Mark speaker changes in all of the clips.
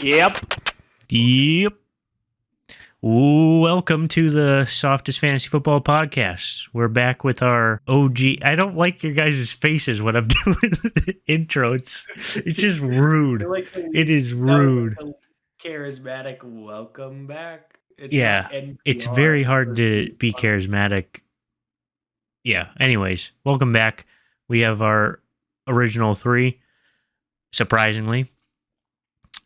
Speaker 1: Yep.
Speaker 2: Yep. Welcome to the Softest Fantasy Football Podcast. We're back with our OG. I don't like your guys' faces when I'm doing the intro. It's just rude. It is rude.
Speaker 1: Charismatic welcome back. It's
Speaker 2: Yeah,
Speaker 1: not NPR,
Speaker 2: it's very hard to be charismatic. Yeah, anyways, welcome back. We have our original three, surprisingly.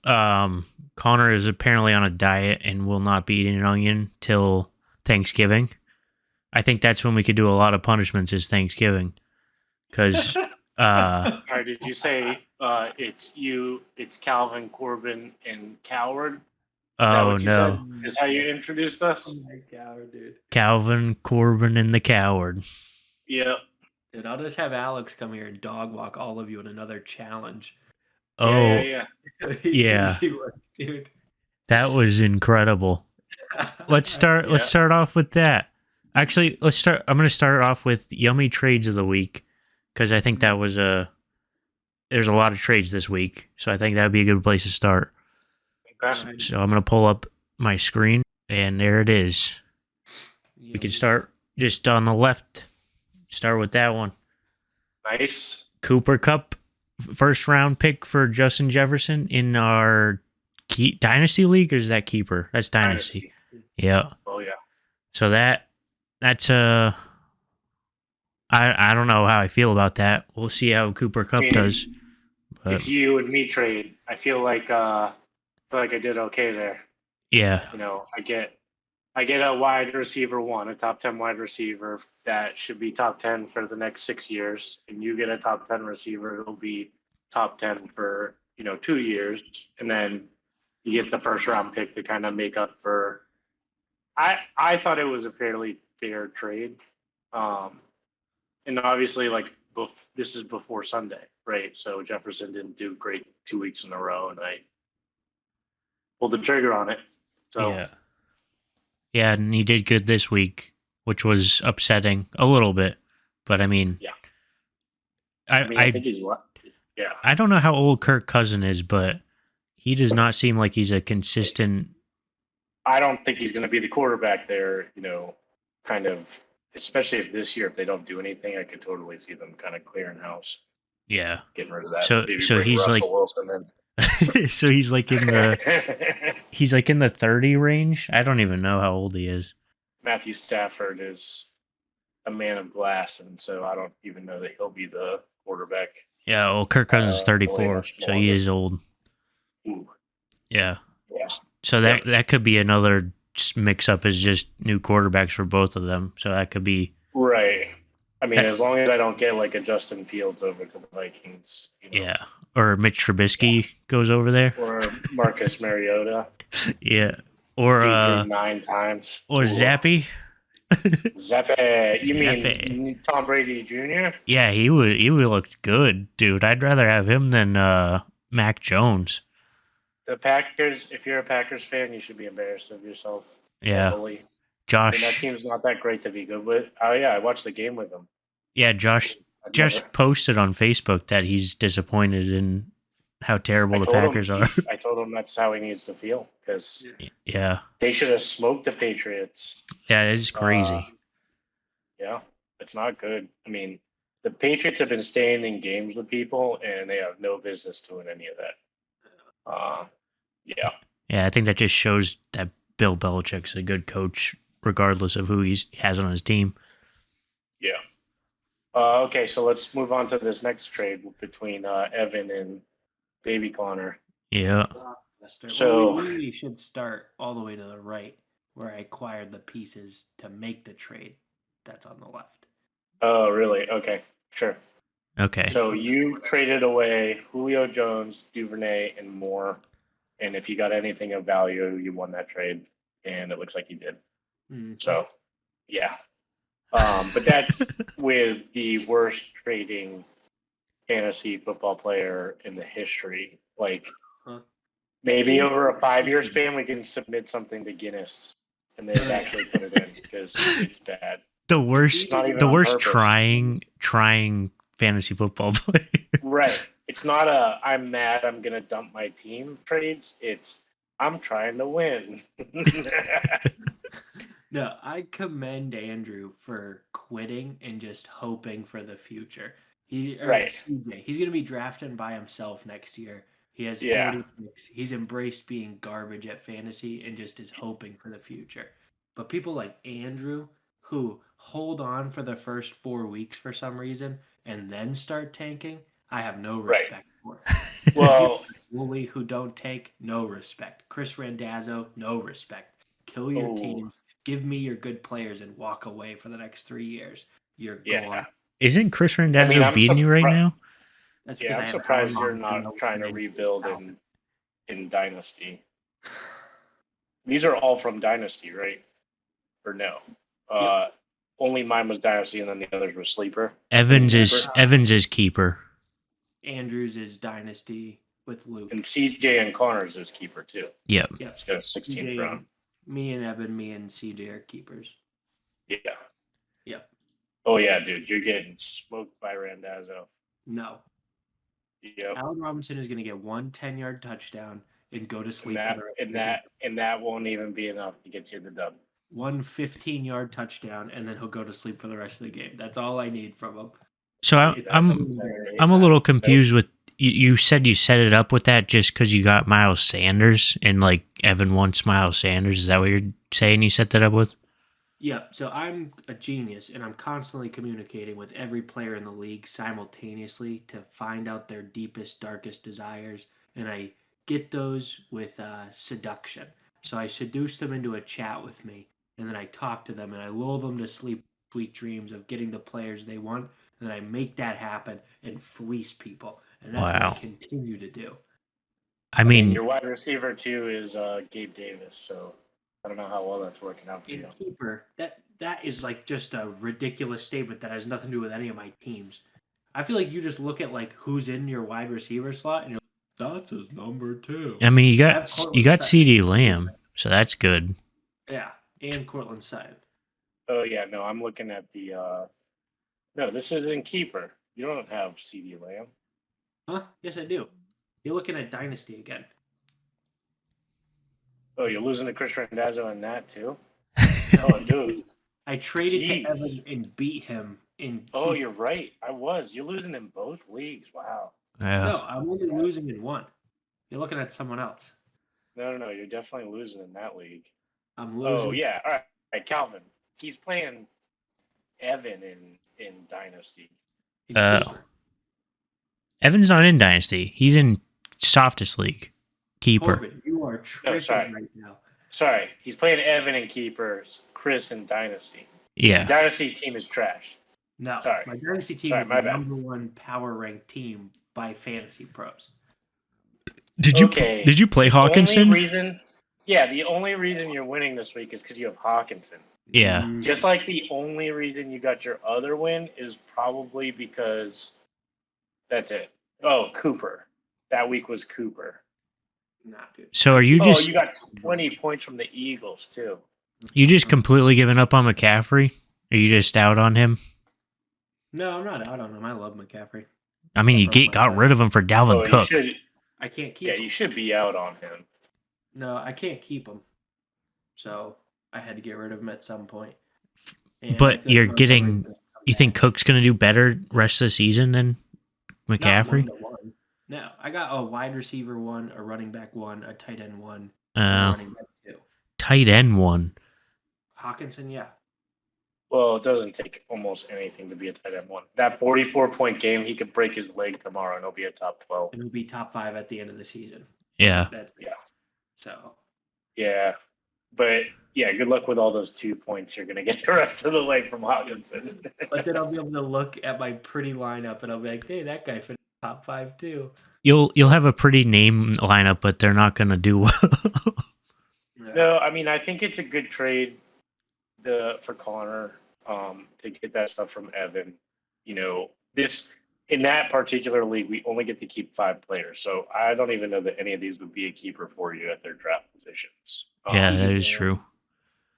Speaker 2: Connor is apparently on a diet and will not be eating an onion till Thanksgiving. I think that's when we could do a lot of punishments is Thanksgiving. Because,
Speaker 3: Or did you say it's Calvin, Corbin, and Coward? Is that
Speaker 2: oh
Speaker 3: what you
Speaker 2: no.
Speaker 3: said? Is how you introduced us?
Speaker 1: Oh my god, dude.
Speaker 2: Calvin, Corbin, and the Coward.
Speaker 3: Yep.
Speaker 1: Dude, I'll just have Alex come here and dog walk all of you in another challenge.
Speaker 2: Oh,
Speaker 3: Yeah.
Speaker 2: Yeah.
Speaker 1: Easy work, dude.
Speaker 2: that was incredible. Let's start off with that. Actually, I'm going to start off with yummy trades of the week because I think that was there's a lot of trades this week, so I think that would be a good place to start.
Speaker 3: Okay.
Speaker 2: So I'm going to pull up my screen, and there it is. We can start just on the left. Start with that one.
Speaker 3: Nice.
Speaker 2: Cooper Kupp, first round pick for Justin Jefferson in our Dynasty League, or is that Keeper? That's Dynasty. Yeah.
Speaker 3: Oh yeah.
Speaker 2: So that's I don't know how I feel about that. We'll see how Cooper Kupp does. But
Speaker 3: It's you and me trade. I feel like I did okay there.
Speaker 2: yeah.
Speaker 3: You know, I get a wide receiver one, a top 10 wide receiver that should be top 10 for the next 6 years, and you get a top 10 receiver it'll be top 10 for 2 years, and then you get the first round pick to kind of make up for. I thought it was a fairly fair trade, and obviously this is before Sunday, right? So Jefferson didn't do great 2 weeks in a row, and I pulled the trigger on it. So
Speaker 2: Yeah. Yeah, and he did good this week, which was upsetting a little bit. But I mean,
Speaker 3: Yeah.
Speaker 2: I
Speaker 3: I think he's what? Yeah.
Speaker 2: I don't know how old Kirk Cousin is, but he does not seem like he's a consistent.
Speaker 3: I don't think he's going to be the quarterback there, kind of, especially if this year, if they don't do anything, I could totally see them kind of clearing house,
Speaker 2: Yeah.
Speaker 3: getting rid of that.
Speaker 2: So
Speaker 3: Maybe
Speaker 2: so
Speaker 3: bring
Speaker 2: he's
Speaker 3: Russell
Speaker 2: like
Speaker 3: Wilson in.
Speaker 2: so he's like in the 30 range. I don't even know how old he is.
Speaker 3: Matthew Stafford is a man of glass, and so I don't even know that he'll be the quarterback.
Speaker 2: Yeah, well, Kirk Cousins is 34,
Speaker 3: much
Speaker 2: so he is old.
Speaker 3: Ooh.
Speaker 2: Yeah.
Speaker 3: Yeah.
Speaker 2: So that could be another mix up is just new quarterbacks for both of them. So that could be
Speaker 3: Right. I mean, as long as I don't get like a Justin Fields over to the Vikings.
Speaker 2: Yeah. Or Mitch Trubisky goes over there.
Speaker 3: Or Marcus Mariota.
Speaker 2: Yeah. Or
Speaker 3: 9 times.
Speaker 2: Or Zappy.
Speaker 3: Zappe. You mean Tom Brady Jr.?
Speaker 2: Yeah, he would look good, dude. I'd rather have him than Mac Jones.
Speaker 3: The Packers, if you're a Packers fan, you should be embarrassed of yourself.
Speaker 2: Yeah.
Speaker 3: Heavily.
Speaker 2: Josh.
Speaker 3: That team's not that great to be good with. Oh, yeah, I watched the game with them.
Speaker 2: Yeah, Josh posted on Facebook that he's disappointed in how terrible the Packers are.
Speaker 3: I told him that's how he needs to feel because they should have smoked the Patriots.
Speaker 2: Yeah, it's crazy.
Speaker 3: Yeah, it's not good. I mean, the Patriots have been staying in games with people, and they have no business doing any of that. Yeah.
Speaker 2: Yeah, I think that just shows that Bill Belichick's a good coach, regardless of who he has on his team.
Speaker 3: Yeah. Okay, so let's move on to this next trade between Evan and Baby Connor.
Speaker 2: Yeah.
Speaker 1: So we should start all the way to the right, where I acquired the pieces to make the trade. That's on the left.
Speaker 3: Oh, really? Okay, sure.
Speaker 2: Okay.
Speaker 3: So you traded away Julio Jones, Duvernay, and more. And if you got anything of value, you won that trade. And it looks like you did.
Speaker 1: Mm-hmm.
Speaker 3: So, yeah. But that's with the worst trading fantasy football player in the history. Like, maybe over a 5-year span, we can submit something to Guinness and they've actually put it in because it's bad.
Speaker 2: The worst trying fantasy football player.
Speaker 3: Right. It's not a I'm mad I'm gonna dump my team trades. It's I'm trying to win.
Speaker 1: No, I commend Andrew for quitting and just hoping for the future.
Speaker 3: Right.
Speaker 1: CJ, he's going to be drafted by himself next year. He has
Speaker 3: Yeah.
Speaker 1: 46. He's embraced being garbage at fantasy and just is hoping for the future. But people like Andrew, who hold on for the first 4 weeks for some reason and then start tanking, I have no
Speaker 3: Right.
Speaker 1: respect for.
Speaker 3: Well,
Speaker 1: Woolley, who don't tank, no respect. Chris Randazzo, no respect. Kill your
Speaker 3: Oh.
Speaker 1: teams. Give me your good players and walk away for the next 3 years. You're
Speaker 3: Yeah.
Speaker 1: gone.
Speaker 2: Isn't Chris Randazzo
Speaker 3: I'm
Speaker 2: beating you right
Speaker 3: surpri-
Speaker 2: now?
Speaker 1: That's
Speaker 3: yeah,
Speaker 1: because I
Speaker 3: I'm
Speaker 1: have
Speaker 3: surprised
Speaker 1: Allen
Speaker 3: you're
Speaker 1: Robinson
Speaker 3: not trying to
Speaker 1: and
Speaker 3: rebuild
Speaker 1: Alvin.
Speaker 3: in Dynasty. These are all from Dynasty, right? Or no? Only mine was Dynasty, and then the others were Sleeper.
Speaker 2: Evans is keeper.
Speaker 1: Andrews is Dynasty with Luke.
Speaker 3: And CJ and Connors is keeper too.
Speaker 2: Yep.
Speaker 1: Yep.
Speaker 3: It's got a 16th round.
Speaker 1: Me and Evan, me and CJ are keepers.
Speaker 3: Yeah.
Speaker 1: Yep.
Speaker 3: Oh yeah, dude, you're getting smoked by Randazzo.
Speaker 1: No.
Speaker 3: Yep.
Speaker 1: Allen Robinson is going to get one 10-yard touchdown and go to sleep.
Speaker 3: And that won't even be enough to get you the dub.
Speaker 1: One 15-yard touchdown, and then he'll go to sleep for the rest of the game. That's all I need from him.
Speaker 2: So I'm a little confused with you said you set it up with that just because you got Miles Sanders and like Evan wants Miles Sanders. Is that what you're saying you set that up with?
Speaker 1: Yeah, so I'm a genius, and I'm constantly communicating with every player in the league simultaneously to find out their deepest, darkest desires, and I get those with seduction. So I seduce them into a chat with me, and then I talk to them, and I lull them to sleep sweet dreams of getting the players they want, and then I make that happen and fleece people, and that's what I continue to do.
Speaker 2: I mean,
Speaker 3: your wide receiver too is Gabe Davis, so I don't know how well that's working out for you.
Speaker 1: Keeper, that is like just a ridiculous statement that has nothing to do with any of my teams. I feel like you just look at like who's in your wide receiver slot and you're like, that's his number 2.
Speaker 2: I mean, you got CeeDee Lamb, so that's good.
Speaker 1: Yeah, and Cortland Sutton.
Speaker 3: Oh yeah, no, I'm looking at the. No, this isn't keeper. You don't have CeeDee Lamb.
Speaker 1: Huh? Yes, I do. You're looking at Dynasty again.
Speaker 3: Oh, you're losing to Chris Randazzo in that too? Oh, dude.
Speaker 1: I traded to Evan and beat him in.
Speaker 3: Oh, you're right. I was. You're losing in both leagues. Wow.
Speaker 2: Yeah.
Speaker 1: No, I'm only losing in one. You're looking at someone else.
Speaker 3: No. You're definitely losing in that league.
Speaker 1: I'm losing.
Speaker 3: Oh, yeah. All right, Calvin. He's playing Evan in Dynasty.
Speaker 2: Evan's not in Dynasty. He's in Softest League. Keeper.
Speaker 1: Corbin, you are tripping right now.
Speaker 3: Sorry, he's playing Evan and Keeper, Chris in Dynasty.
Speaker 2: Yeah.
Speaker 3: The Dynasty team is trash.
Speaker 1: No,
Speaker 3: sorry.
Speaker 1: My Dynasty team is the number 1 power ranked team by Fantasy Pros.
Speaker 2: Did you play Hawkinson?
Speaker 3: The only reason you're winning this week is because you have Hawkinson.
Speaker 2: Yeah.
Speaker 3: Just like the only reason you got your other win is probably because that's it. Oh, Cooper. That week was Cooper.
Speaker 1: Not good.
Speaker 2: So are you just?
Speaker 3: Oh, you got 20 points from the Eagles too.
Speaker 2: You just completely given up on McCaffrey? Are you just out on him?
Speaker 1: No, I'm not out on him. I love McCaffrey.
Speaker 2: I mean, you got rid of him for Dalvin Cook.
Speaker 1: I can't keep him.
Speaker 3: You should be out on him.
Speaker 1: No, I can't keep him. So I had to get rid of him at some point. And
Speaker 2: but you're getting. You think Cook's going to do better rest of the season than McCaffrey?
Speaker 1: No, I got a wide receiver 1, a running back 1, a tight end 1,
Speaker 2: a
Speaker 1: running back 2.
Speaker 2: Tight end 1.
Speaker 1: Hawkinson, yeah.
Speaker 3: Well, it doesn't take almost anything to be a tight end 1. That 44-point game, he could break his leg tomorrow and he'll be a top 12.
Speaker 1: And he'll be top 5 at the end of the season.
Speaker 2: Yeah.
Speaker 1: So.
Speaker 3: Yeah. But, yeah, good luck with all those 2 points you're going to get the rest of the way from Hawkinson.
Speaker 1: But then I'll be able to look at my pretty lineup and I'll be like, hey, that guy finished top 5 too.
Speaker 2: You'll have a pretty name lineup, but they're not going to do well.
Speaker 3: No, I mean, I think it's a good trade for Connor to get that stuff from Evan. You know, in that particular league, we only get to keep 5 players. So I don't even know that any of these would be a keeper for you at their draft positions.
Speaker 2: Yeah, that is true.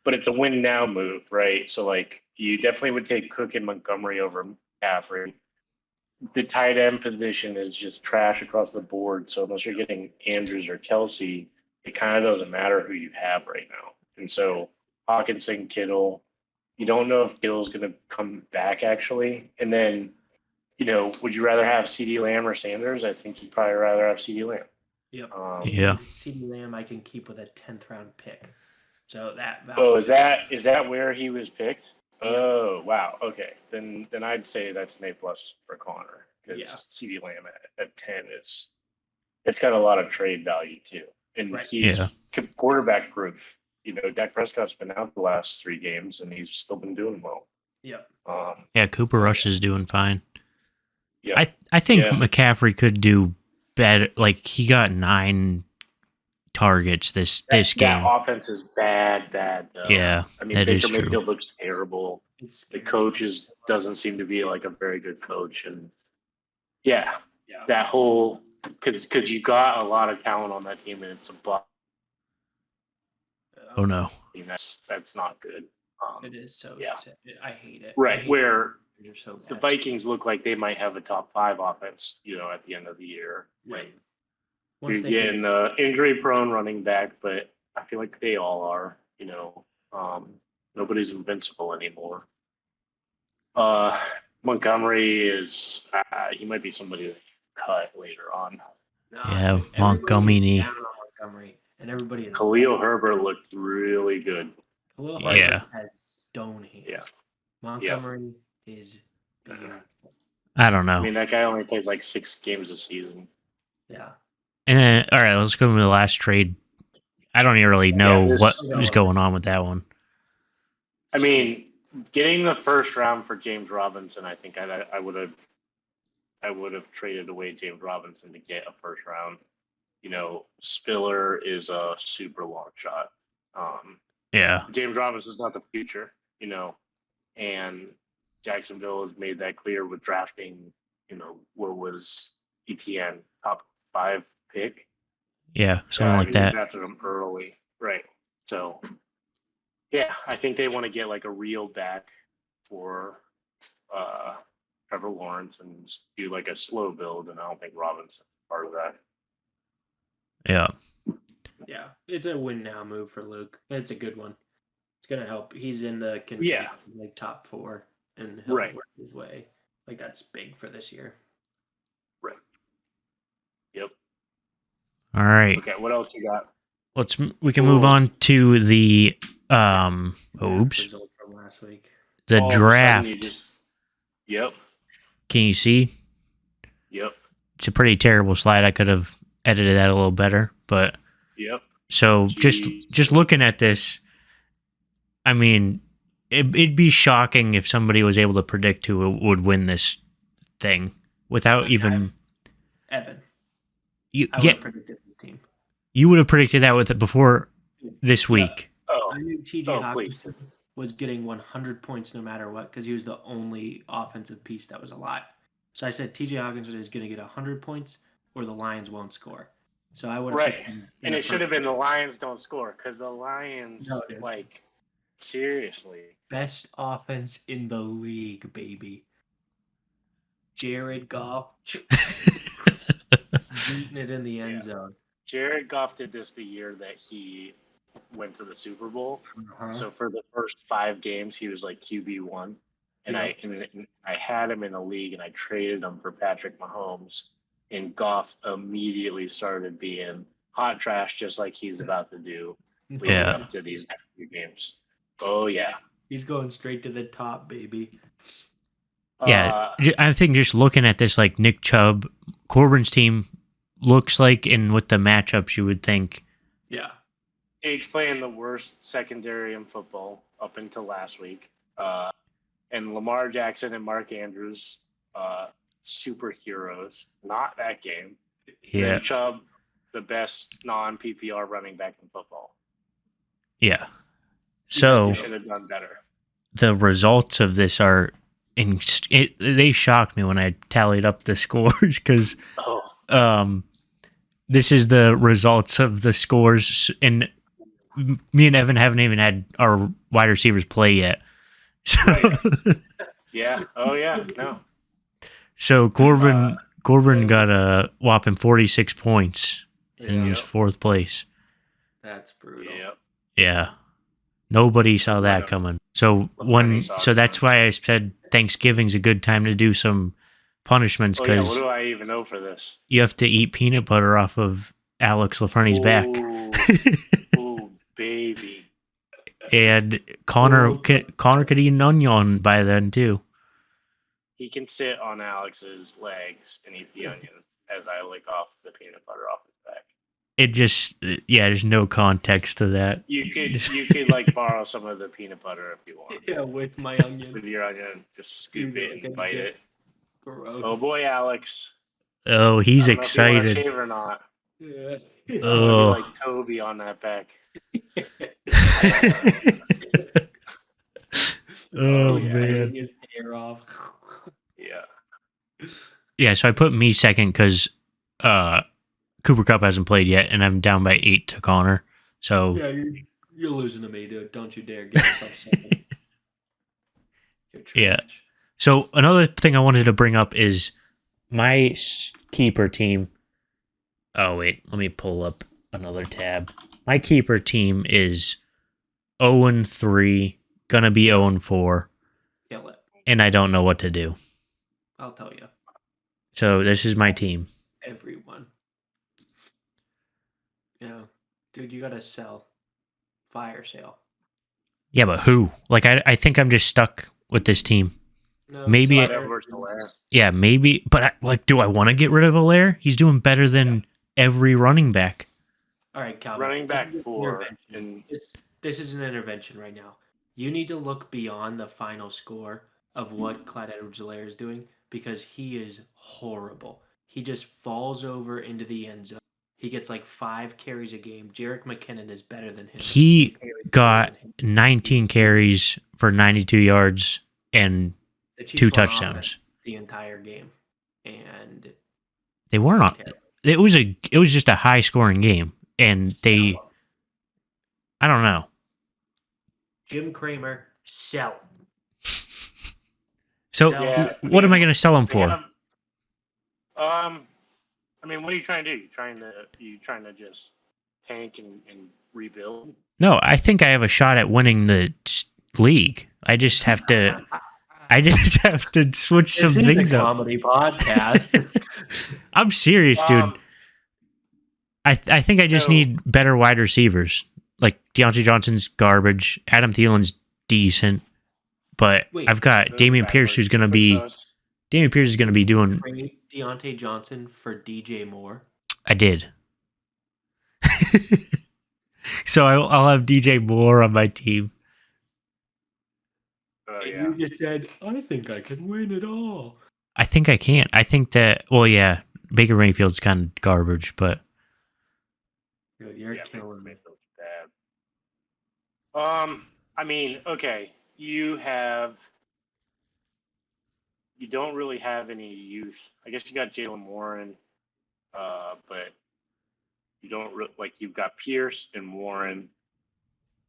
Speaker 3: But it's a win now move, right? So, like, you definitely would take Cook and Montgomery over McCaffrey. the tight end position is just trash across the board. So unless you're getting Andrews or Kelsey, it kind of doesn't matter who you have right now. And so Hawkinson, Kittle, you don't know if Kittle's going to come back actually. And then, would you rather have CeeDee Lamb or Sanders? I think you'd probably rather have CeeDee Lamb.
Speaker 1: Yep.
Speaker 2: Yeah.
Speaker 1: CeeDee Lamb I can keep with a 10th round pick. So that.
Speaker 3: Oh, is that where he was picked?
Speaker 1: Yeah.
Speaker 3: Oh, wow. Okay. Then I'd say that's an A+ for Connor because
Speaker 1: Yeah.
Speaker 3: CeeDee Lamb at 10 it's got a lot of trade value too. And
Speaker 1: Right.
Speaker 3: he's quarterback proof. Dak Prescott's been out the last 3 games and he's still been doing well.
Speaker 1: Yep.
Speaker 2: Yeah, Cooper Rush is doing fine.
Speaker 3: Yeah.
Speaker 2: I think McCaffrey could do better. Like, he got 9 targets this game.
Speaker 3: That offense is bad.
Speaker 2: Yeah,
Speaker 3: I mean,
Speaker 2: that
Speaker 3: Baker
Speaker 2: is true.
Speaker 3: Mayfield looks terrible. The coach doesn't seem to be like a very good coach, and that whole because you got a lot of talent on that team, and it's a buck.
Speaker 2: Oh no,
Speaker 3: I mean, that's not good.
Speaker 1: It is so. I hate it.
Speaker 3: Right, where
Speaker 1: you're so bad.
Speaker 3: the Vikings look like they might have a top 5 offense, at the end of the year.
Speaker 1: Right.
Speaker 3: You're getting injury-prone running back, but I feel like they all are. Nobody's invincible anymore. Montgomery is he might be somebody that cut later on.
Speaker 2: Yeah, Montgomery.
Speaker 1: And everybody.
Speaker 3: Khalil Herbert looked really good.
Speaker 1: Khalil Herbert has stone hands.
Speaker 3: Yeah.
Speaker 1: Montgomery is beautiful.
Speaker 2: I don't know.
Speaker 3: I mean, that guy only plays like 6 games a season.
Speaker 1: Yeah.
Speaker 2: And then, all right, let's go to the last trade. I don't even really know what was going on with that one.
Speaker 3: I mean, getting the first round for James Robinson, I think I would have traded away James Robinson to get a first round. Spiller is a super long shot.
Speaker 2: Yeah.
Speaker 3: James Robinson's not the future, and Jacksonville has made that clear with drafting, what was ETN top 5 pick.
Speaker 2: Yeah, something like that.
Speaker 3: They drafted him early, right? So, yeah, I think they want to get like a real back for Trevor Lawrence and just do like a slow build, and I don't think Robinson's part of that.
Speaker 2: Yeah.
Speaker 1: Yeah, it's a win now move for Luke. It's a good one. It's gonna help. He's in the like top 4, and he'll work his way. Like that's big for this year.
Speaker 3: Right. Yep.
Speaker 2: All right.
Speaker 3: Okay. What else you got?
Speaker 2: We can move on to the
Speaker 1: result from last week.
Speaker 2: The draft.
Speaker 3: Yep.
Speaker 2: Can you see?
Speaker 3: Yep.
Speaker 2: It's a pretty terrible slide. I could have edited that a little better, but
Speaker 3: yep.
Speaker 2: So just looking at this, I mean, it'd be shocking if somebody was able to predict who would win this thing without even
Speaker 1: Evan.
Speaker 2: I
Speaker 1: would have predicted the team.
Speaker 2: You would have predicted that with it before this week.
Speaker 3: Oh,
Speaker 1: I knew TJ Hawkinson was getting 100 points no matter what because he was the only offensive piece that was alive. So I said TJ Hawkinson is going to get 100 points or the Lions won't score. So I would have picked him
Speaker 3: and it should have been the Lions don't score because the Lions, seriously.
Speaker 1: Best offense in the league, baby. Jared Goff beating it in the end zone.
Speaker 3: Jared Goff did this the year that he went to the Super Bowl. So for the first 5 games, he was like QB1. And I had him in a league, and I traded him for Patrick Mahomes. And Goff immediately started being hot trash, just like he's about to do leading up to these next few games. Oh, yeah.
Speaker 1: He's going straight to the top, baby.
Speaker 2: Yeah, I think just looking at this, like Nick Chubb, Corbin's team looks like, and with the matchups, you would think.
Speaker 1: Yeah.
Speaker 3: He's playing the worst secondary in football up until last week. And Lamar Jackson and Mark Andrews, superheroes. Not that game.
Speaker 2: Yeah.
Speaker 3: Nick Chubb, the best non-PPR running back in football.
Speaker 2: Yeah. So
Speaker 3: you should have done better.
Speaker 2: The results of this are, they shocked me when I tallied up the scores because this is the results of the scores, and me and Evan haven't even had our wide receivers play yet. So
Speaker 3: Yeah. Oh yeah. No.
Speaker 2: So Corbin got a whopping 46 points and
Speaker 1: Yeah,
Speaker 2: was fourth place.
Speaker 1: that's brutal.
Speaker 3: Yep.
Speaker 2: Yeah. Nobody saw that
Speaker 3: Wow.
Speaker 2: coming. So
Speaker 3: Nobody saw it
Speaker 2: that's
Speaker 3: coming.
Speaker 2: why I said Thanksgiving's a good time to do some punishments
Speaker 3: Oh yeah, what
Speaker 2: because
Speaker 3: do I even know for this?
Speaker 2: you have to eat peanut butter off of Alex Lafreni's back.
Speaker 3: Ooh, baby.
Speaker 2: And Connor
Speaker 1: Oh,
Speaker 2: Connor could eat an onion by then too.
Speaker 3: He can sit on Alex's legs and eat the onion as I lick off the peanut butter off his back.
Speaker 2: It just there's no context to that.
Speaker 3: You could like borrow some of the peanut butter if you want.
Speaker 1: Yeah, with my onion.
Speaker 3: With your onion, just scoop
Speaker 1: Dude,
Speaker 3: it
Speaker 1: I
Speaker 3: and
Speaker 1: can
Speaker 3: bite
Speaker 1: get
Speaker 3: it.
Speaker 1: Gross.
Speaker 3: Oh boy, Alex.
Speaker 2: Oh, he's
Speaker 3: I don't know if you want to
Speaker 2: excited.
Speaker 3: shave or not.
Speaker 1: Yeah.
Speaker 3: I'm gonna be
Speaker 2: Oh.
Speaker 3: like Toby on that back.
Speaker 2: Oh,
Speaker 3: yeah.
Speaker 2: man.
Speaker 1: Taking his hair off.
Speaker 3: Yeah.
Speaker 2: Yeah, so I put me second because Cooper Cup hasn't played yet, and I'm down by 8 to Connor. So
Speaker 1: Yeah, you're losing to me, dude. Don't you dare get yourself second. You're trash.
Speaker 2: Yeah. So another thing I wanted to bring up is my keeper team. Oh wait, let me pull up another tab. My keeper team is 0-3, gonna be 0-4,
Speaker 1: Kill it.
Speaker 2: and I don't know what to do.
Speaker 1: I'll tell you.
Speaker 2: So this is my team.
Speaker 1: Everyone. Yeah. Dude, you gotta sell. Fire sale.
Speaker 2: Yeah, but who? Like I think I'm just stuck with this team.
Speaker 1: No,
Speaker 2: Maybe
Speaker 3: Clyde
Speaker 2: it-
Speaker 3: Edwards-Helaire.
Speaker 2: Yeah, maybe, but do I want to get rid of Allaire? He's doing better than every running back.
Speaker 1: All right, Calvin.
Speaker 3: Running back
Speaker 1: This is an
Speaker 3: 4
Speaker 1: intervention.
Speaker 3: and
Speaker 1: This is an intervention right now. You need to look beyond the final score of what Clyde Edwards-Helaire is doing because he is horrible. He just falls over into the end zone. He gets like 5 carries a game. Jerick McKinnon is better than him.
Speaker 2: He
Speaker 1: Carries
Speaker 2: got
Speaker 1: better than him.
Speaker 2: 19 carries for 92 yards and
Speaker 1: The Chiefs
Speaker 2: 2
Speaker 1: were on offense
Speaker 2: touchdowns.
Speaker 1: the entire game, and
Speaker 2: They weren't on.
Speaker 1: terrible.
Speaker 2: It was just a high scoring game, and they I don't know.
Speaker 1: Jim Kramer sell.
Speaker 2: So
Speaker 1: Yeah.
Speaker 2: what am I going to sell him
Speaker 3: they
Speaker 2: for?
Speaker 3: have- I mean, what are you trying to do? You trying to just tank and rebuild?
Speaker 2: No, I think I have a shot at winning the league. I just have to switch some
Speaker 1: This is
Speaker 2: things
Speaker 1: a
Speaker 2: up.
Speaker 1: comedy podcast.
Speaker 2: I'm serious, dude. I think I just
Speaker 3: so-
Speaker 2: need better wide receivers. Like Deontay Johnson's garbage, Adam Thielen's decent, but
Speaker 1: Wait,
Speaker 2: I've got Damian Pierce who's going to be doing.
Speaker 1: Trade Deontay Johnson for DJ Moore.
Speaker 2: I did. So I'll have DJ Moore on my team.
Speaker 3: Oh
Speaker 1: And
Speaker 3: yeah.
Speaker 1: you just said, I think I can win it all.
Speaker 2: I think I can't. I think that. Well, yeah, Baker Mayfield's kind of garbage, but
Speaker 1: Dude, you're
Speaker 3: Yeah,
Speaker 1: killing me.
Speaker 3: Mayfield's bad. I mean, okay, you don't really have any youth. I guess you got Jalen Warren, but you don't you've got Pierce and Warren,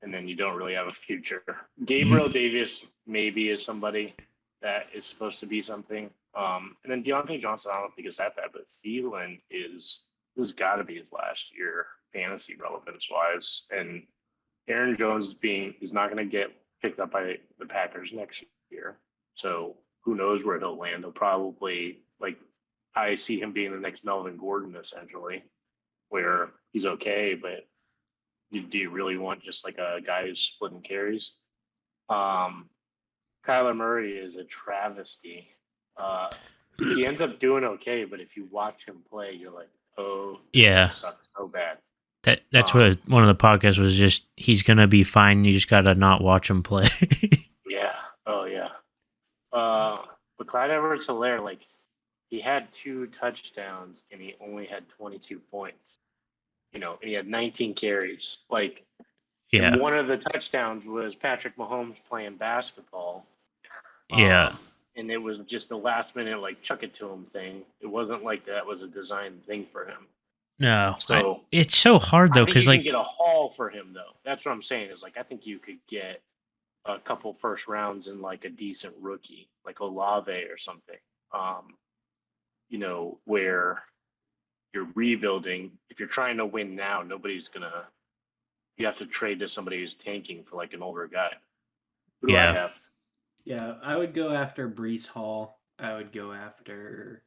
Speaker 3: and then you don't really have a future. Gabriel Davis maybe is somebody that is supposed to be something. And then Deontay Johnson, I don't think is that bad, but Thielen this has got to be his last year fantasy relevance wise, and Aaron Jones is not going to get picked up by the Packers next year. So who knows where he'll land? He'll probably I see him being the next Melvin Gordon essentially, where he's okay, but do you really want just like a guy who's splitting carries? Kyler Murray is a travesty. He ends up doing okay, but if you watch him play, you're like, oh,
Speaker 2: yeah,
Speaker 3: that sucks so bad.
Speaker 2: that's what one of the podcasts was. Just he's gonna be fine. You just gotta not watch him play.
Speaker 3: Yeah. Oh yeah. But Clyde Edwards-Helaire, he had 2 touchdowns and he only had 22 points. And he had 19 carries.
Speaker 2: Yeah,
Speaker 3: And one of the touchdowns was Patrick Mahomes playing basketball.
Speaker 2: yeah.
Speaker 3: And it was just a last minute chuck it to him thing. It wasn't like that was a designed thing for him.
Speaker 2: No,
Speaker 3: So
Speaker 2: it's so hard though
Speaker 3: I think
Speaker 2: because
Speaker 3: you can get a haul for him though. That's what I'm saying is I think you could get a couple first rounds in a decent rookie like Olave or something. where you're rebuilding. If you're trying to win now, you have to trade to somebody who's tanking for like an older guy. Who do I
Speaker 2: Yeah.
Speaker 3: have?
Speaker 1: Yeah, I would go after Brees Hall. I would go after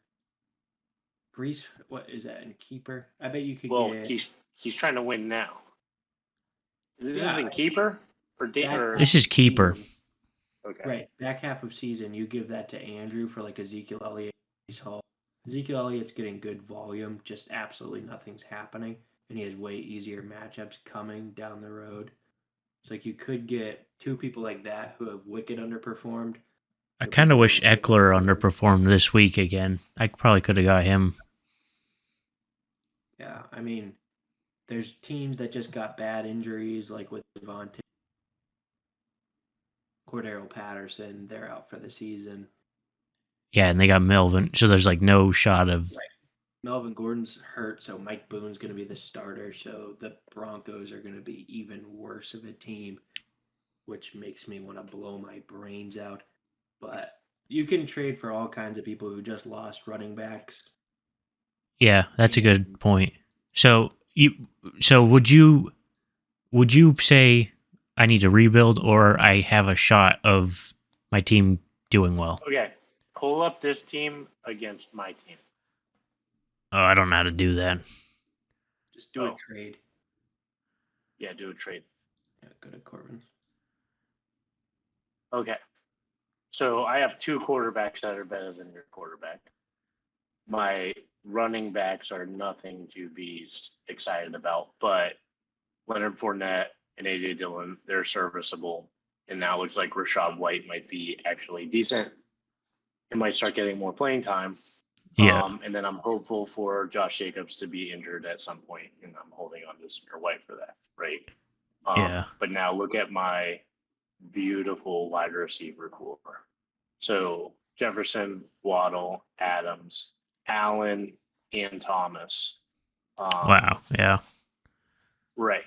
Speaker 1: Brees. What is that in keeper? I bet you could
Speaker 3: Well,
Speaker 1: get.
Speaker 3: he's trying to win now. This
Speaker 1: Yeah,
Speaker 3: is in keeper or
Speaker 1: back
Speaker 2: This is keeper.
Speaker 1: season,
Speaker 3: okay.
Speaker 1: right, back half of season, you give that to Andrew for like Ezekiel Elliott, Brees Hall. Ezekiel Elliott's getting good volume, just absolutely nothing's happening, and he has way easier matchups coming down the road. It's like you could get two people like that who have wicked underperformed.
Speaker 2: I
Speaker 1: or
Speaker 2: kind of
Speaker 1: people
Speaker 2: wish
Speaker 1: who are wicked
Speaker 2: Eckler
Speaker 1: good.
Speaker 2: underperformed this week again. I probably could have got him.
Speaker 1: Yeah, I mean, there's teams that just got bad injuries, like with Devontae, Cordero Patterson. They're out for the season.
Speaker 2: Yeah, and they got Melvin, so there's like no shot of.
Speaker 1: Right. Melvin Gordon's hurt, so Mike Boone's going to be the starter. So the Broncos are going to be even worse of a team, which makes me want to blow my brains out. But you can trade for all kinds of people who just lost running backs.
Speaker 2: Yeah, that's a good point. So would you say I need to rebuild or I have a shot of my team doing well?
Speaker 3: Okay, pull up this team against my team.
Speaker 2: Oh, I don't know how to do that.
Speaker 1: Just do a trade.
Speaker 3: Yeah, do a trade.
Speaker 1: Yeah, go to Corbin.
Speaker 3: Okay. So I have two quarterbacks that are better than your quarterback. My running backs are nothing to be excited about, but Leonard Fournette and AJ Dillon, they're serviceable. And now it looks like Rashad White might be actually decent. He might start getting more playing time.
Speaker 2: Yeah.
Speaker 3: And then I'm hopeful for Josh Jacobs to be injured at some point, and I'm holding on to Samir White for that, right?
Speaker 2: Yeah.
Speaker 3: But now look at my beautiful wide receiver core. So Jefferson, Waddle, Adams, Allen, and Thomas.
Speaker 2: Wow. Yeah.
Speaker 3: Right.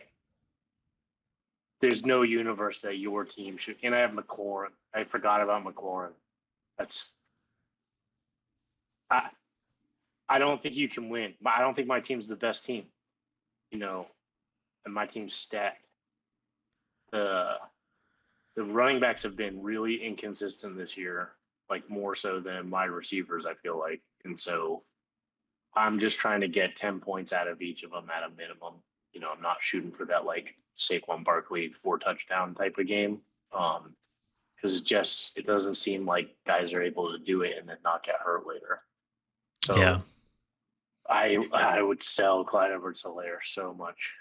Speaker 3: There's no universe that your team should. And I have McLaurin. I forgot about McLaurin. I don't think you can win. I don't think my team's the best team. And my team's stacked. The running backs have been really inconsistent this year, like more so than wide receivers, I feel like. And so I'm just trying to get 10 points out of each of them at a minimum. I'm not shooting for that like Saquon Barkley 4 touchdown type of game. Because it doesn't seem like guys are able to do it and then not get hurt later. So
Speaker 2: Yeah.
Speaker 3: I would sell Clyde Edwards-Helaire so much.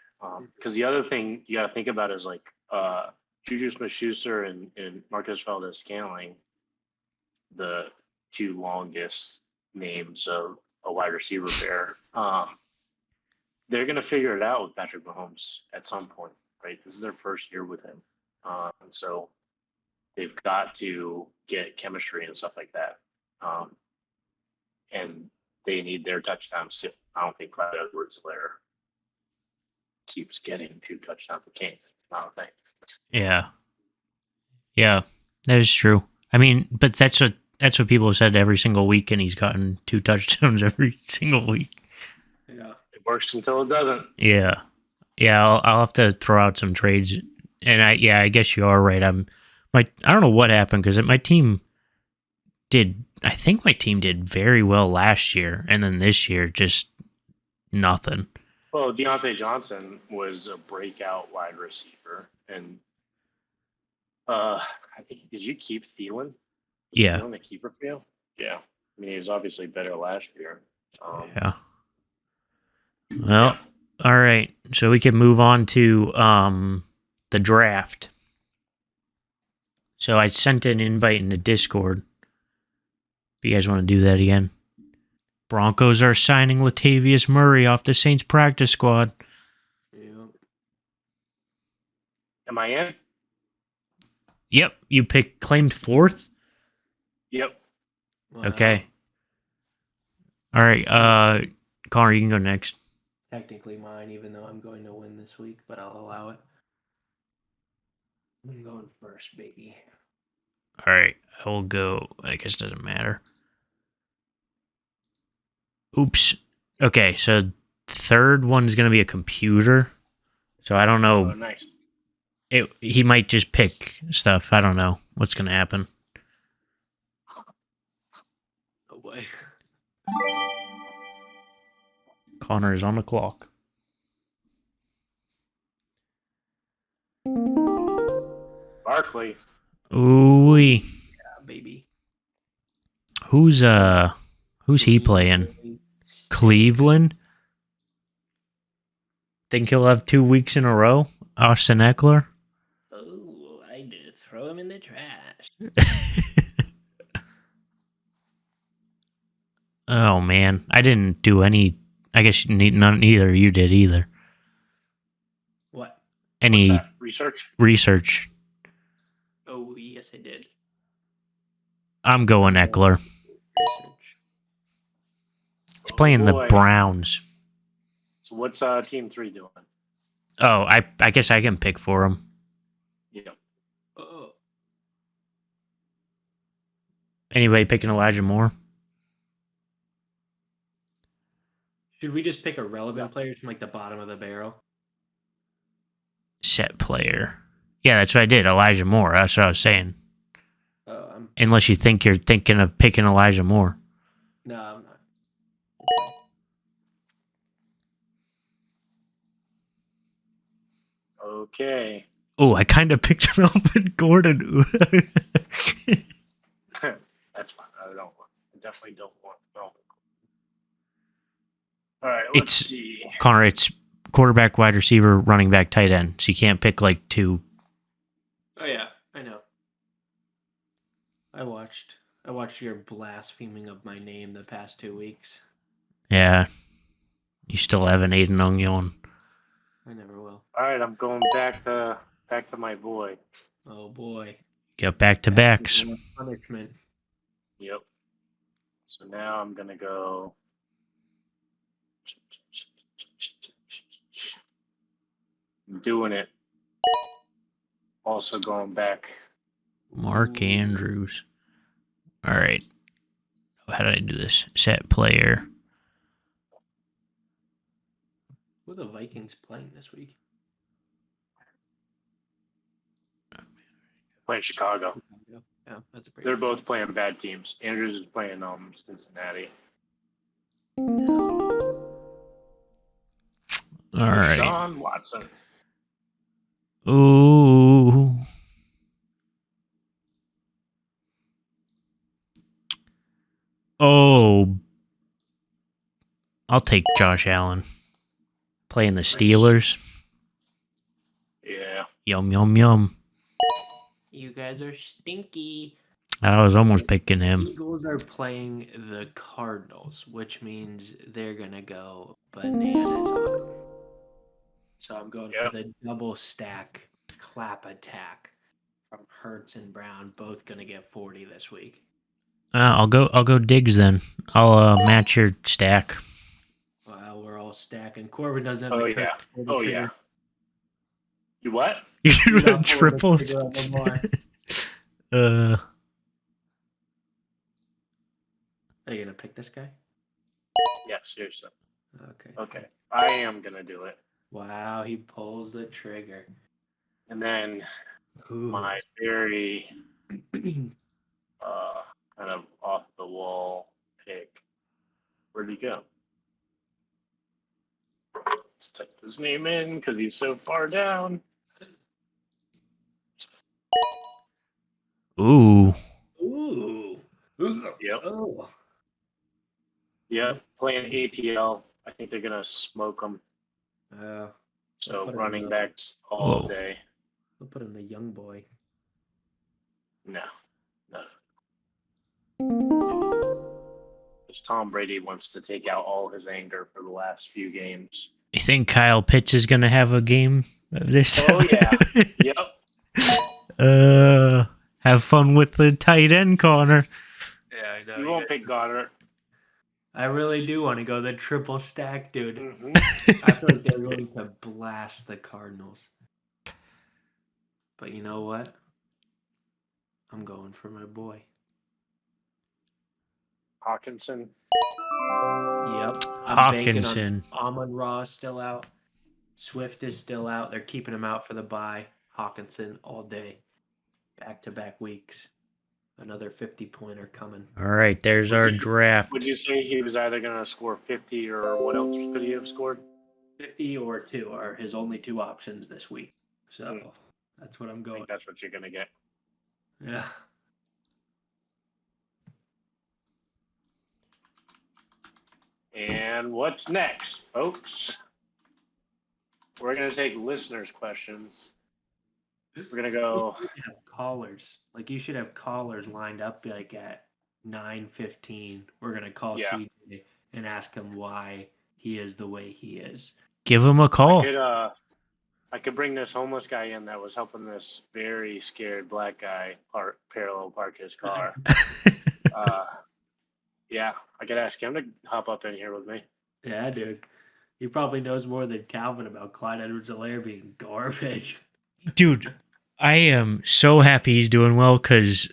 Speaker 3: Because the other thing you got to think about is like Juju Smith-Schuster and Marcus Valdes-Scantling, the two longest names of a wide receiver pair. They're going to figure it out with Patrick Mahomes at some point, right? This is their first year with him. So they've got to get chemistry and stuff like that. And they need their touchdowns too. I don't think Clyde Edwards-Helaire keeps getting 2 touchdowns a game. I don't think.
Speaker 2: Yeah. Yeah. That is true. I mean, but that's what people have said every single week, and he's gotten 2 touchdowns every single week.
Speaker 1: Yeah.
Speaker 3: It works until it doesn't.
Speaker 2: Yeah. Yeah, I'll have to throw out some trades. And I guess you are right. I don't know what happened because I think my team did very well last year, and then this year just nothing.
Speaker 3: Well, Deontay Johnson was a breakout wide receiver, and I think did you keep Thielen? Was
Speaker 2: Yeah.
Speaker 3: Thielen a keeper for you? Yeah. I mean, he was obviously better last year.
Speaker 2: Yeah. Well, all right. So we can move on to the draft. So I sent an invite in the Discord. If you guys want to do that again. Broncos are signing Latavius Murray off the Saints practice squad.
Speaker 1: Yeah.
Speaker 3: Am I in?
Speaker 2: Yep. You claimed 4th?
Speaker 3: Yep.
Speaker 1: Wow.
Speaker 2: Okay. All right. Connor, you can go next.
Speaker 1: Technically mine, even though I'm going to win this week, but I'll allow it. I'm going first, baby.
Speaker 2: All right. I will go. I guess it doesn't matter. Oops. Okay, so third one's gonna be a computer. So I don't know.
Speaker 3: Oh, nice.
Speaker 2: He might just pick stuff. I don't know what's gonna happen.
Speaker 1: Oh boy.
Speaker 2: Connor is on the clock.
Speaker 3: Barkley.
Speaker 2: Ooh,
Speaker 1: Yeah, baby.
Speaker 2: who's he playing? Cleveland. Think he'll have 2 weeks in a row? Austin Eckler.
Speaker 1: Oh, I did throw him in the trash.
Speaker 2: Oh man, I didn't do any. I guess neither of you did either.
Speaker 1: What?
Speaker 3: What's
Speaker 2: Any
Speaker 3: that? Research?
Speaker 2: research?
Speaker 1: Oh, yes, I did.
Speaker 2: I'm going Eckler.
Speaker 1: Research.
Speaker 2: He's playing the
Speaker 3: boy.
Speaker 2: Browns.
Speaker 3: So what's team 3 doing?
Speaker 2: Oh, I guess I can pick for him.
Speaker 3: Yeah.
Speaker 1: Oh,
Speaker 2: Anybody picking Elijah Moore?
Speaker 1: should we just pick a relevant player from like the bottom of the barrel?
Speaker 2: Set player. Yeah, that's what I did. Elijah Moore. That's what I was saying.
Speaker 1: Oh, I'm
Speaker 2: Unless you think you're thinking of picking Elijah Moore.
Speaker 1: no, I'm not.
Speaker 3: Okay.
Speaker 2: Oh, I kind of picked Melvin Gordon.
Speaker 3: That's fine. I definitely don't want Melvin. All right, let's see.
Speaker 2: Connor, it's quarterback, wide receiver, running back, tight end. So you can't pick like two.
Speaker 1: Oh yeah, I know. I watched your blaspheming of my name the past 2 weeks.
Speaker 2: Yeah. You still haven't Aiden Onion.
Speaker 1: I never will.
Speaker 3: All right, I'm going back to my boy.
Speaker 1: Oh boy.
Speaker 2: Got back to backs.
Speaker 1: Punishment.
Speaker 3: Yep. So now I'm gonna go. I'm doing it. Also going back.
Speaker 2: Mark Andrews. All right. How did I do this? Set player.
Speaker 1: Who are the Vikings playing this week?
Speaker 3: Playing Chicago.
Speaker 1: Yeah, that's a pretty
Speaker 3: They're
Speaker 1: good
Speaker 3: both
Speaker 1: team.
Speaker 3: playing bad teams. Andrews is playing Cincinnati.
Speaker 2: All right.
Speaker 3: Deshaun Watson.
Speaker 2: Ooh. Oh. I'll take Josh Allen. Playing the Steelers.
Speaker 3: Yeah.
Speaker 2: Yum, yum, yum.
Speaker 1: You guys are stinky.
Speaker 2: I was almost picking him.
Speaker 1: Eagles are playing the Cardinals, which means they're gonna go bananas on them. So I'm going for the double stack clap attack from Hurts and Brown, both gonna get 40 this week.
Speaker 2: I'll go Diggs then. I'll match your stack.
Speaker 1: Wow, we're all stacking. Corbin doesn't have
Speaker 3: Oh
Speaker 1: the
Speaker 3: yeah.
Speaker 1: courage to pull the
Speaker 3: Oh
Speaker 1: trigger.
Speaker 3: yeah. You what?
Speaker 2: You're
Speaker 1: You're
Speaker 2: doing
Speaker 1: not pulling the
Speaker 2: triples.
Speaker 1: trigger on Lamar. Are you gonna pick this guy?
Speaker 3: Yeah, seriously.
Speaker 1: Okay.
Speaker 3: Okay. I am gonna do it.
Speaker 1: Wow, he pulls the trigger.
Speaker 3: And then
Speaker 1: Ooh.
Speaker 3: my very kind of off the wall pick. Where'd he go? Let's type his name in because he's so far down.
Speaker 2: Ooh.
Speaker 1: Ooh.
Speaker 3: Yep.
Speaker 1: Oh.
Speaker 3: Yep. Playing ATL. I think they're gonna smoke them. So
Speaker 1: put him
Speaker 3: running
Speaker 1: in
Speaker 3: backs all
Speaker 2: Whoa.
Speaker 3: day.
Speaker 1: We'll put him the young boy.
Speaker 3: No. Because Tom Brady wants to take out all his anger for the last few games.
Speaker 2: You think Kyle Pitts is gonna have a game this time?
Speaker 3: Oh yeah. Yep.
Speaker 2: Have fun with the tight end, Connor.
Speaker 1: Yeah, I know.
Speaker 3: You won't pick Goddard.
Speaker 1: I really do want to go the triple stack, dude.
Speaker 3: Mm-hmm.
Speaker 1: I feel like they're going to blast the Cardinals. But you know what? I'm going for my boy.
Speaker 3: Hawkinson.
Speaker 1: Yep. I'm banking on
Speaker 2: Hawkinson.
Speaker 1: Amon-Ra is still out. Swift is still out. They're keeping him out for the bye. Hawkinson all day. Back-to-back weeks. Another 50-pointer coming.
Speaker 2: All right, there's our draft.
Speaker 3: Would you say he was either going to score 50 or what else could he have scored?
Speaker 1: 50 or 2 are his only 2 options this week. So that's what I'm
Speaker 3: I
Speaker 1: going.
Speaker 3: think that's what you're going to get.
Speaker 1: Yeah.
Speaker 3: And what's next, folks? We're going to take listeners' questions. We're going to go.
Speaker 1: You should have callers. Like, you should have callers lined up like at 9:15. We're going to call
Speaker 3: Yeah.
Speaker 1: CJ and ask him why he is the way he is.
Speaker 2: Give him a call.
Speaker 3: I could bring this homeless guy in that was helping this very scared black guy parallel park his car. Yeah, I could ask him to hop up in here with me.
Speaker 1: Yeah, dude. He probably knows more than Calvin about Clyde Edwards-Helaire being garbage.
Speaker 2: Dude, I am so happy he's doing well because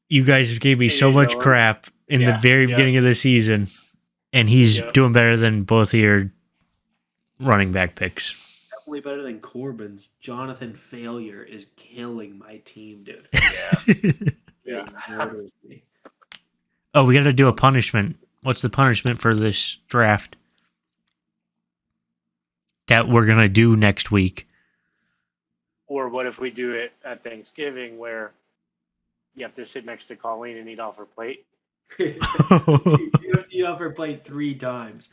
Speaker 2: you guys gave me
Speaker 3: Hey,
Speaker 2: so much
Speaker 3: Dylan.
Speaker 2: crap in the
Speaker 3: Yeah,
Speaker 2: very
Speaker 3: yeah.
Speaker 2: beginning of the season, and he's
Speaker 3: Yep.
Speaker 2: doing better than both of your running back picks.
Speaker 1: Definitely better than Corbin's. Jonathan Failure is killing my team, dude.
Speaker 3: Yeah.
Speaker 1: It murders me.
Speaker 2: Oh, we got to do a punishment. What's the punishment for this draft that we're going to do next week?
Speaker 3: Or what if we do it at Thanksgiving where you have to sit next to Colleen and eat off her plate?
Speaker 1: You have to eat off her plate 3 times.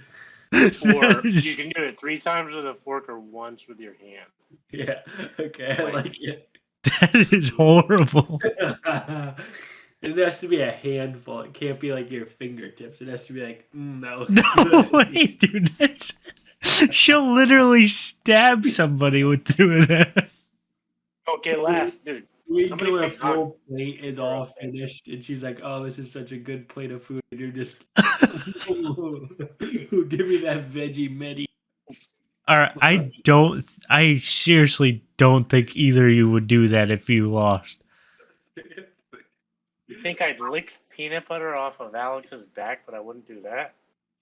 Speaker 3: Or you can do it 3 times with a fork or once with your hand.
Speaker 1: Yeah. Okay, I like it.
Speaker 2: That is horrible.
Speaker 1: It has to be a handful. It can't be like your fingertips. It has to be like, that was
Speaker 2: No
Speaker 1: good.
Speaker 2: way, dude. That's, she'll literally stab somebody with doing that.
Speaker 3: Okay, last, dude.
Speaker 1: Wait
Speaker 3: Somebody
Speaker 1: until her
Speaker 3: pick on-
Speaker 1: full plate is all
Speaker 3: Okay.
Speaker 1: finished, and she's like, "Oh, this is such a good plate of food." And you're just, give me that veggie medi.
Speaker 2: All right, I seriously don't think either of you would do that if you lost.
Speaker 3: You think I'd lick peanut butter off of Alex's back, but I wouldn't do that?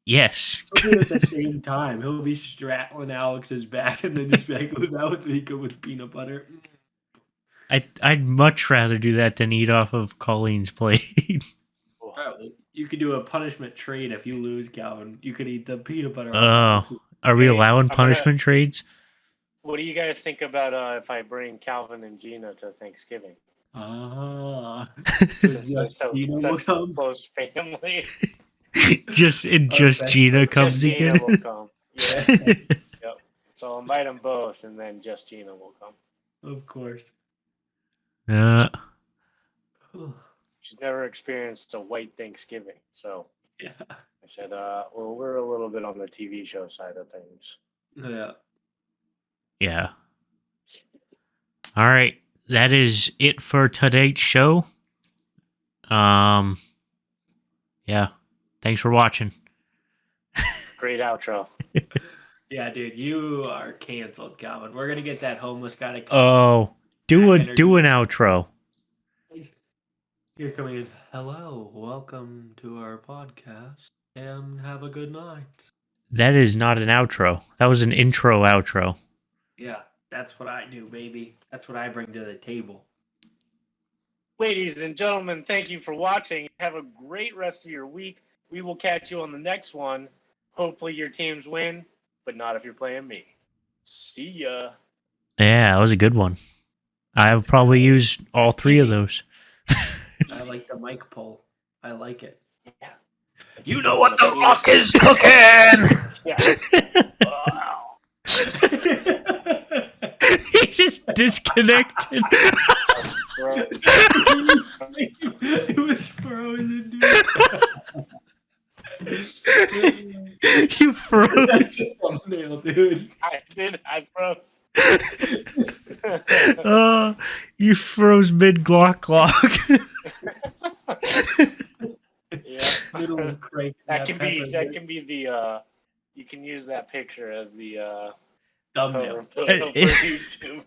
Speaker 2: Yes.
Speaker 1: He'll do it at the same time. He'll be straddling Alex's back, and then just be like, "Was that with Mika with peanut butter?"
Speaker 2: I'd much rather do that than eat off of Colleen's plate.
Speaker 1: Oh, you could do a punishment trade if you lose, Calvin. You could eat the peanut butter.
Speaker 2: Oh, are we
Speaker 3: Hey,
Speaker 2: allowing
Speaker 3: I'm gonna-
Speaker 2: punishment trades?
Speaker 3: What do you guys think about if I bring Calvin and Gina to Thanksgiving?
Speaker 1: Ah.
Speaker 3: Since
Speaker 1: Yes,
Speaker 3: they're
Speaker 1: Gina will
Speaker 3: such a
Speaker 1: come.
Speaker 3: close family.
Speaker 2: just
Speaker 1: Okay.
Speaker 2: Gina comes
Speaker 3: Just Gina
Speaker 2: again.
Speaker 3: will come. Yeah. So I'll invite them both, and then just Gina will come.
Speaker 1: Of course.
Speaker 3: She's never experienced a white Thanksgiving, so
Speaker 1: Yeah.
Speaker 3: I said, well, we're a little bit on the TV show side of things.
Speaker 1: Yeah.
Speaker 2: Yeah. All right, that is it for today's show. Yeah. Thanks for watching.
Speaker 3: Great outro.
Speaker 1: Yeah, dude, you are canceled, Calvin. We're gonna get that homeless guy to come.
Speaker 2: Oh, do an outro.
Speaker 1: You're coming in. Hello, welcome to our podcast, and have a good night.
Speaker 2: That is not an outro. That was an intro outro.
Speaker 1: Yeah, that's what I do, baby. That's what I bring to the table.
Speaker 3: Ladies and gentlemen, thank you for watching. Have a great rest of your week. We will catch you on the next one. Hopefully your teams win, but not if you're playing me. See ya.
Speaker 2: Yeah, that was a good one. I'll probably use all 3 of those.
Speaker 1: I like the mic pull. I like it.
Speaker 3: Yeah.
Speaker 2: You know what the rock is cooking!
Speaker 3: Yeah. Wow.
Speaker 2: He just disconnected.
Speaker 3: Bro.
Speaker 1: It was frozen, dude.
Speaker 2: You froze.
Speaker 1: That's the thumbnail, dude.
Speaker 3: I froze.
Speaker 2: You froze mid Glock.
Speaker 3: Yeah.
Speaker 1: Little crank.
Speaker 3: That can be the you can use that picture as the
Speaker 1: thumbnail.
Speaker 3: cover for YouTube.